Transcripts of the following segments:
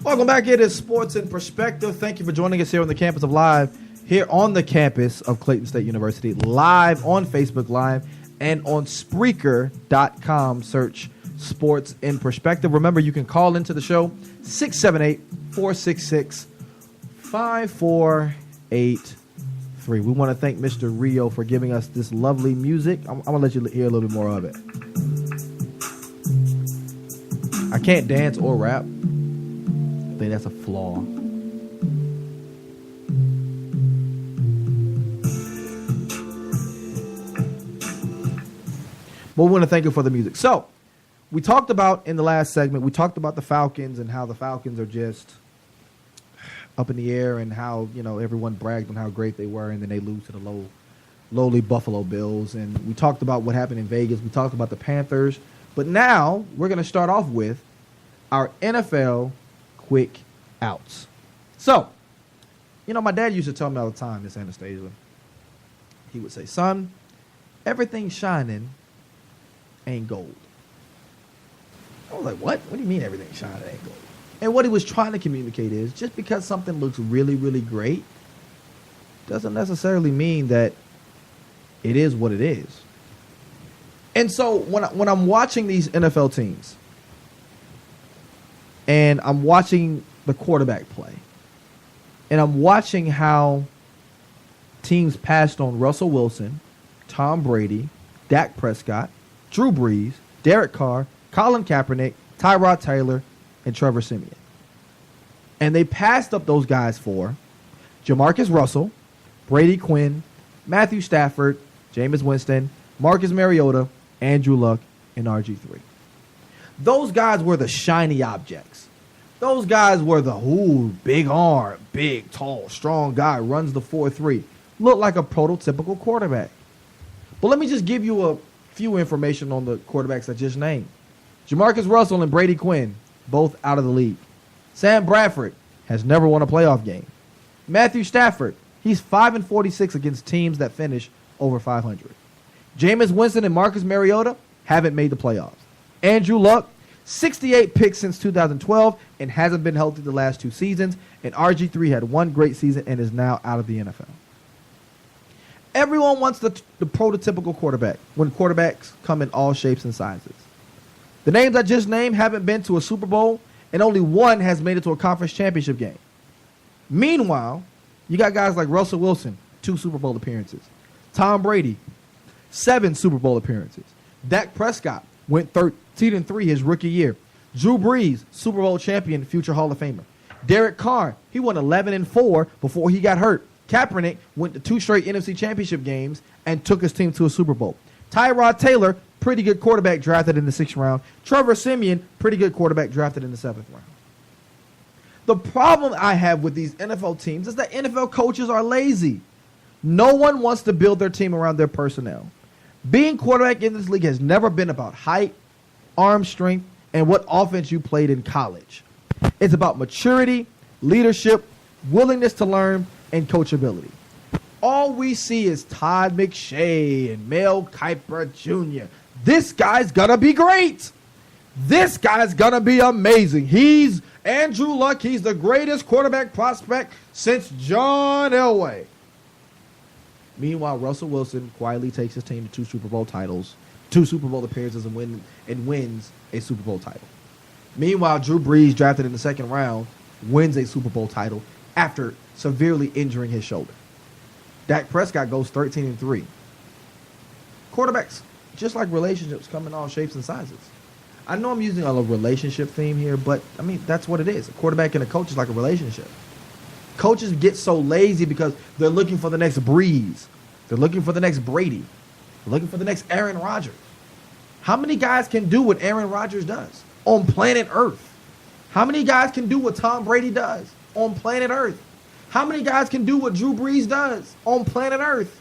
Welcome back. It is Sports in Perspective. Thank you for joining us here on the campus of Live, here on the campus of Clayton State University, live on Facebook Live and on Spreaker.com. Search Sports in Perspective. Remember, you can call into the show 678-466-5483. We want to thank Mr. Rio for giving us this lovely music. I'm going to let you hear a little bit more of it. I can't dance or rap. I think that's a flaw. But we want to thank you for the music. So, we talked about in the last segment, we talked about the Falcons and how the Falcons are just up in the air and how, you know, everyone bragged on how great they were and then they lose to the lowly Buffalo Bills. And we talked about what happened in Vegas. We talked about the Panthers. But now we're going to start off with our NFL quick outs. So, you know, my dad used to tell me all the time, Miss Anastasia, he would say, son, everything shining ain't gold. I was like, what? What do you mean everything shining ain't gold? And what he was trying to communicate is just because something looks really, really great doesn't necessarily mean that it is what it is. And so when I'm watching these NFL teams and I'm watching the quarterback play and I'm watching how teams passed on Russell Wilson, Tom Brady, Dak Prescott, Drew Brees, Derek Carr, Colin Kaepernick, Tyrod Taylor, and Trevor Siemian. And they passed up those guys for Jamarcus Russell, Brady Quinn, Matthew Stafford, Jameis Winston, Marcus Mariota, Andrew Luck, and RG3. Those guys were the shiny objects. Those guys were the, big arm, big, tall, strong guy, runs the 4-3. Looked like a prototypical quarterback. But let me just give you a few information on the quarterbacks I just named. Jamarcus Russell and Brady Quinn, both out of the league. Sam Bradford has never won a playoff game. Matthew Stafford, he's 5-46 against teams that finish over 500. Jameis Winston and Marcus Mariota haven't made the playoffs. Andrew Luck, 68 picks since 2012 and hasn't been healthy the last two seasons. And RG3 had one great season and is now out of the NFL. Everyone wants the prototypical quarterback when quarterbacks come in all shapes and sizes. The names I just named haven't been to a Super Bowl, and only one has made it to a conference championship game. Meanwhile, you got guys like Russell Wilson, 2 Super Bowl appearances. Tom Brady, 7 Super Bowl appearances. Dak Prescott went 13-3 his rookie year. Drew Brees, Super Bowl champion, future Hall of Famer. Derek Carr, he won 11-4 before he got hurt. Kaepernick went to 2 straight NFC championship games and took his team to a Super Bowl. Tyrod Taylor, pretty good quarterback, drafted in the 6th round. Trevor Siemian, pretty good quarterback, drafted in the 7th round. The problem I have with these NFL teams is that NFL coaches are lazy. No one wants to build their team around their personnel. Being quarterback in this league has never been about height, arm strength, and what offense you played in college. It's about maturity, leadership, willingness to learn, and coachability. All we see is Todd McShay and Mel Kiper Jr. This guy's going to be great. This guy's going to be amazing. He's Andrew Luck. He's the greatest quarterback prospect since John Elway. Meanwhile, Russell Wilson quietly takes his team to 2 Super Bowl titles, 2 Super Bowl appearances, and wins a Super Bowl title. Meanwhile, Drew Brees, drafted in the 2nd round, wins a Super Bowl title after severely injuring his shoulder. Dak Prescott goes 13-3. Quarterbacks, just like relationships, come in all shapes and sizes. I know I'm using a relationship theme here, but, I mean, that's what it is. A quarterback and a coach is like a relationship. Coaches get so lazy because they're looking for the next Breeze. They're looking for the next Brady. They're looking for the next Aaron Rodgers. How many guys can do what Aaron Rodgers does on planet Earth? How many guys can do what Tom Brady does on planet Earth? How many guys can do what Drew Brees does on planet Earth?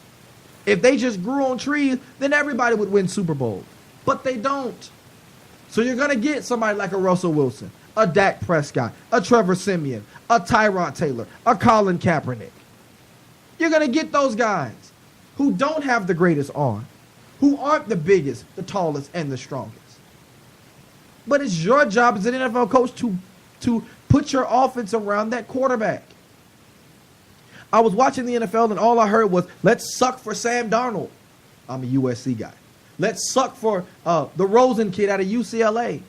If they just grew on trees, then everybody would win Super Bowls. But they don't. So you're going to get somebody like a Russell Wilson, a Dak Prescott, a Trevor Siemian, a Tyrod Taylor, a Colin Kaepernick. You're going to get those guys who don't have the greatest arm, who aren't the biggest, the tallest, and the strongest. But it's your job as an NFL coach to Put your offense around that quarterback. I was watching the NFL and all I heard was, let's suck for Sam Darnold. I'm a USC guy. Let's suck for the Rosen kid out of UCLA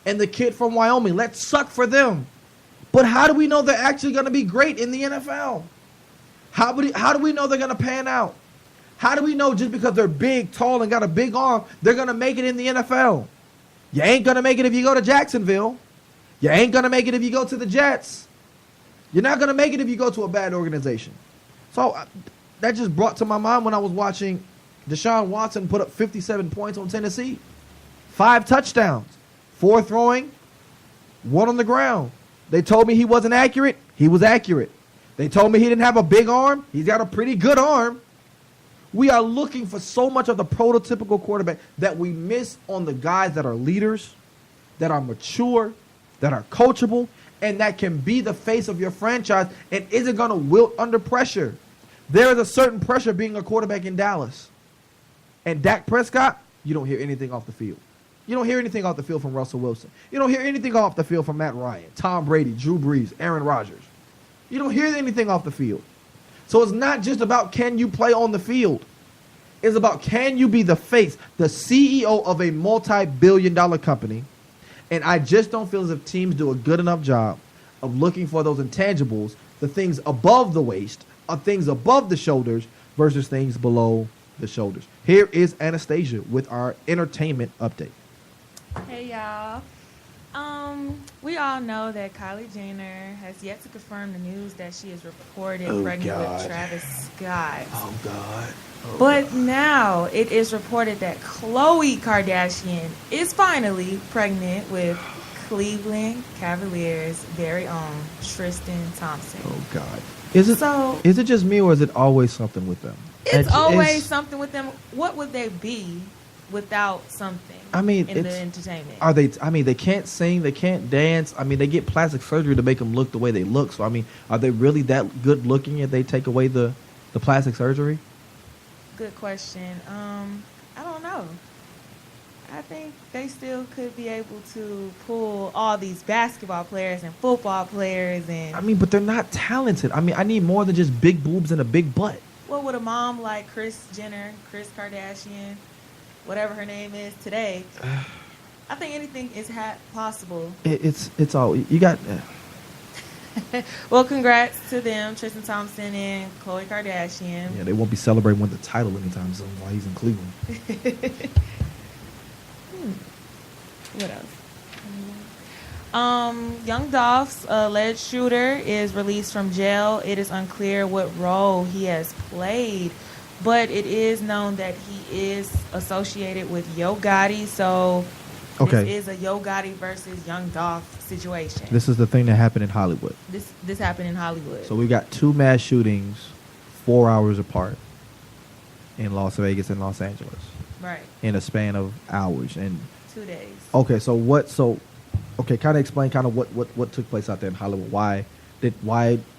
and the kid from Wyoming. Let's suck for them. But how do we know they're actually going to be great in the NFL? How do we know they're going to pan out? How do we know just because they're big, tall, and got a big arm, they're going to make it in the NFL? You ain't going to make it if you go to Jacksonville. You ain't going to make it if you go to the Jets. You're not going to make it if you go to a bad organization. So that just brought to my mind when I was watching Deshaun Watson put up 57 points on Tennessee. 5 touchdowns. 4 throwing, 1 on the ground. They told me he wasn't accurate. He was accurate. They told me he didn't have a big arm. He's got a pretty good arm. We are looking for so much of the prototypical quarterback that we miss on the guys that are leaders, that are mature, that are coachable, and that can be the face of your franchise and isn't going to wilt under pressure. There is a certain pressure being a quarterback in Dallas. And Dak Prescott, you don't hear anything off the field. You don't hear anything off the field from Russell Wilson. You don't hear anything off the field from Matt Ryan, Tom Brady, Drew Brees, Aaron Rodgers. You don't hear anything off the field. So it's not just about can you play on the field. It's about can you be the face, the CEO of a multi-billion-dollar company. And I just don't feel as if teams do a good enough job of looking for those intangibles, the things above the waist, things above the shoulders versus things below the shoulders. Here is Anastasia with our entertainment update. Hey, y'all. We all know that Kylie Jenner has yet to confirm the news that she is reported pregnant with Travis Scott. Oh, God. But now it is reported that Khloe Kardashian is finally pregnant with Cleveland Cavaliers' very own Tristan Thompson. Oh, God. Is it just me or is it always something with them? It's always something with them. What would they be without something in the entertainment? They can't sing, they can't dance. They get plastic surgery to make them look the way they look. So, are they really that good looking if they take away the plastic surgery? Good question. I don't know. I think they still could be able to pull all these basketball players and football players but they're not talented. I need more than just big boobs and a big butt. What would a mom like Kris Kardashian, whatever her name is today, I think anything is possible. It's all you got. Well, congrats to them, Tristan Thompson and Khloe Kardashian. Yeah, they won't be celebrating with the title anytime soon while he's in Cleveland. What else? Young Dolph's alleged shooter is released from jail. It is unclear what role he has played, but it is known that he is associated with Yo Gotti, so this is a Yo Gotti versus Young Dolph situation. This is the thing that happened in Hollywood. This happened in Hollywood. So we got 2 mass shootings 4 hours apart in Las Vegas and Los Angeles. Right. In a span of hours and 2 days. Okay, kind of explain what took place out there in Hollywood. Why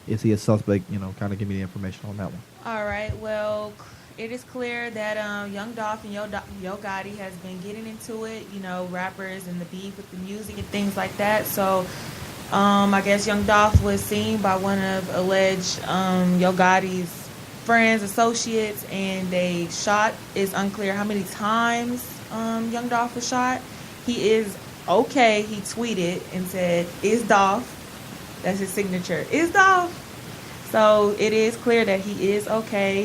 is he a suspect? Kind of give me the information on that one. All right. Well, it is clear that Young Dolph and Yo Gotti has been getting into it, rappers and the beef with the music and things like that. So I guess Young Dolph was seen by one of alleged Yo Gotti's friends, associates, and they shot. It's unclear how many times Young Dolph was shot. He is okay. He tweeted and said, "Is Dolph." That's his signature. Is Dolph. So it is clear that he is okay.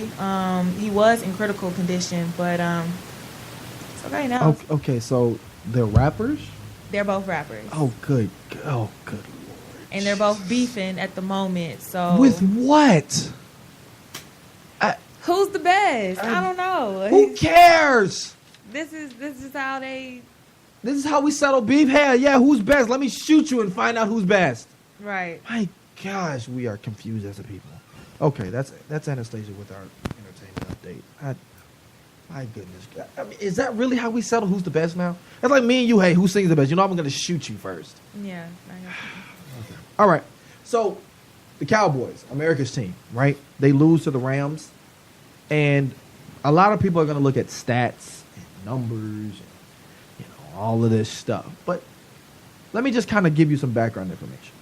He was in critical condition, but it's okay now. Okay, so they're rappers? They're both rappers. Oh, good Lord. And they're both beefing at the moment. So with what? Who's the best? I don't know. Who cares? This is how they. This is how we settle beef. Hey, yeah, who's best? Let me shoot you and find out who's best. Right. My gosh, we are confused as a people. Okay, that's Anastasia with our entertainment update. My goodness. Is that really how we settle who's the best now? That's like me and you. Hey, who sings the best? I'm going to shoot you first. Yeah. Okay. All right. So the Cowboys, America's team, right? They lose to the Rams. And a lot of people are going to look at stats and numbers and all of this stuff. But let me just kind of give you some background information.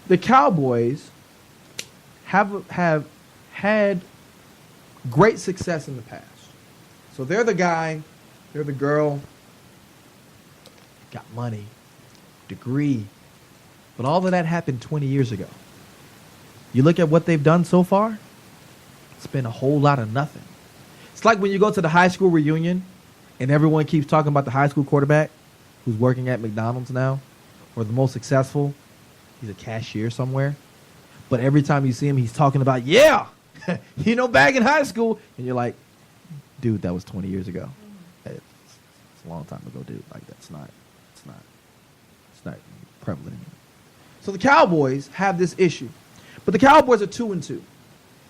The Cowboys have had great success in the past. So they're the guy, they're the girl, got money, degree, but all of that happened 20 years ago. You look at what they've done so far, it's been a whole lot of nothing. It's like when you go to the high school reunion and everyone keeps talking about the high school quarterback who's working at McDonald's now, or the most successful, he's a cashier somewhere. But every time you see him, he's talking about, back in high school. And you're like, dude, that was 20 years ago. It's a long time ago, dude. Like, it's not prevalent anymore. So the Cowboys have this issue. But the Cowboys are 2-2.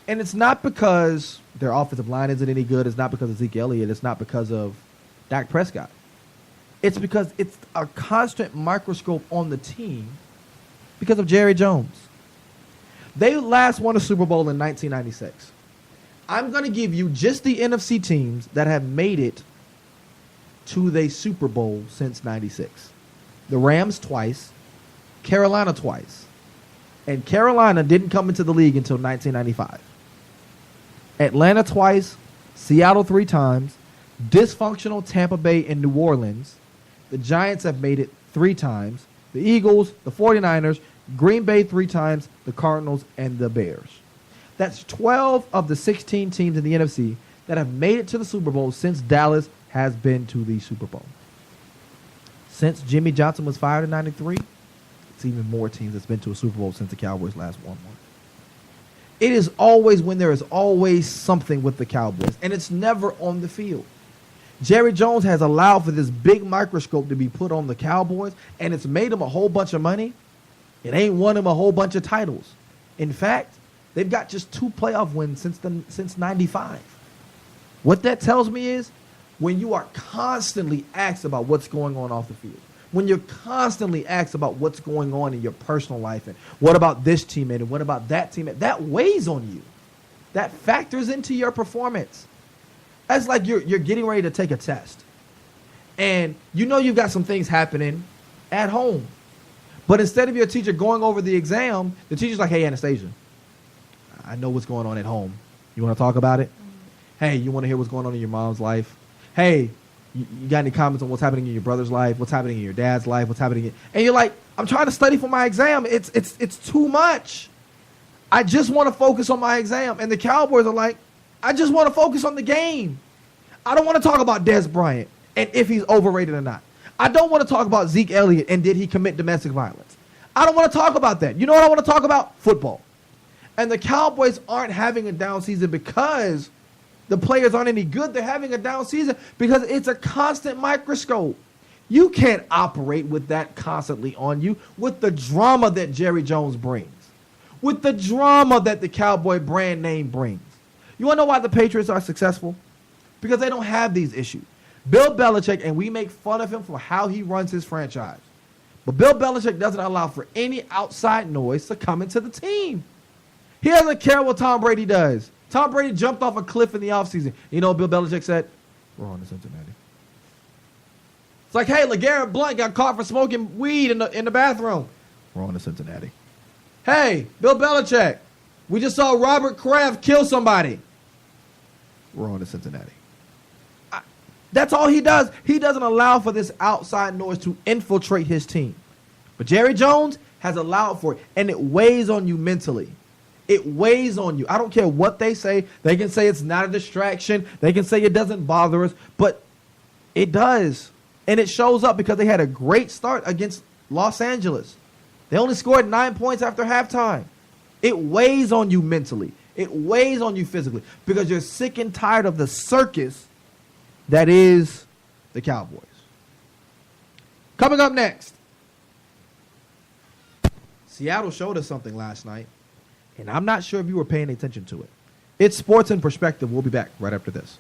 And it's not because their offensive line isn't any good. It's not because of Zeke Elliott. It's not because of Dak Prescott. It's because it's a constant microscope on the team because of Jerry Jones. They last won a Super Bowl in 1996. I'm going to give you just the NFC teams that have made it to the Super Bowl since 96. The Rams twice, Carolina twice. And Carolina didn't come into the league until 1995. Atlanta twice, Seattle 3 times, dysfunctional Tampa Bay and New Orleans. The Giants have made it 3 times. The Eagles, the 49ers, Green Bay 3 times, the Cardinals, and the Bears. That's 12 of the 16 teams in the NFC that have made it to the Super Bowl since Dallas has been to the Super Bowl. Since Jimmy Johnson was fired in 93, it's even more teams that's been to a Super Bowl since the Cowboys last won one. It is always when there is always something with the Cowboys, and it's never on the field. Jerry Jones has allowed for this big microscope to be put on the Cowboys, and it's made them a whole bunch of money. It ain't won them a whole bunch of titles. In fact, they've got just 2 playoff wins since 95. What that tells me is when you are constantly asked about what's going on off the field, when you're constantly asked about what's going on in your personal life and what about this teammate and what about that teammate, that weighs on you. That factors into your performance. That's like you're getting ready to take a test. And you know you've got some things happening at home. But instead of your teacher going over the exam, the teacher's like, hey, Anastasia, I know what's going on at home. You want to talk about it? Hey, you want to hear what's going on in your mom's life? Hey, you got any comments on what's happening in your brother's life? What's happening in your dad's life? What's happening in... And you're like, I'm trying to study for my exam. It's too much. I just want to focus on my exam. And the Cowboys are like, I just want to focus on the game. I don't want to talk about Dez Bryant and if he's overrated or not. I don't want to talk about Zeke Elliott and did he commit domestic violence. I don't want to talk about that. You know what I want to talk about? Football. And the Cowboys aren't having a down season because the players aren't any good. They're having a down season because it's a constant microscope. You can't operate with that constantly on you, with the drama that Jerry Jones brings, with the drama that the Cowboy brand name brings. You want to know why the Patriots are successful? Because they don't have these issues. Bill Belichick, and we make fun of him for how he runs his franchise, but Bill Belichick doesn't allow for any outside noise to come into the team. He doesn't care what Tom Brady does. Tom Brady jumped off a cliff in the offseason. You know what Bill Belichick said? We're on to Cincinnati. It's like, hey, LeGarrette Blount got caught for smoking weed in the bathroom. We're on to Cincinnati. Hey, Bill Belichick, we just saw Robert Kraft kill somebody. We're on to Cincinnati. That's all he does. He doesn't allow for this outside noise to infiltrate his team. But Jerry Jones has allowed for it, and it weighs on you mentally. It weighs on you. I don't care what they say. They can say it's not a distraction. They can say it doesn't bother us, but it does. And it shows up because they had a great start against Los Angeles. They only scored 9 points after halftime. It weighs on you mentally. It weighs on you physically because you're sick and tired of the circus that is the Cowboys. Coming up next, Seattle showed us something last night, and I'm not sure if you were paying attention to it. It's Sports in Perspective. We'll be back right after this.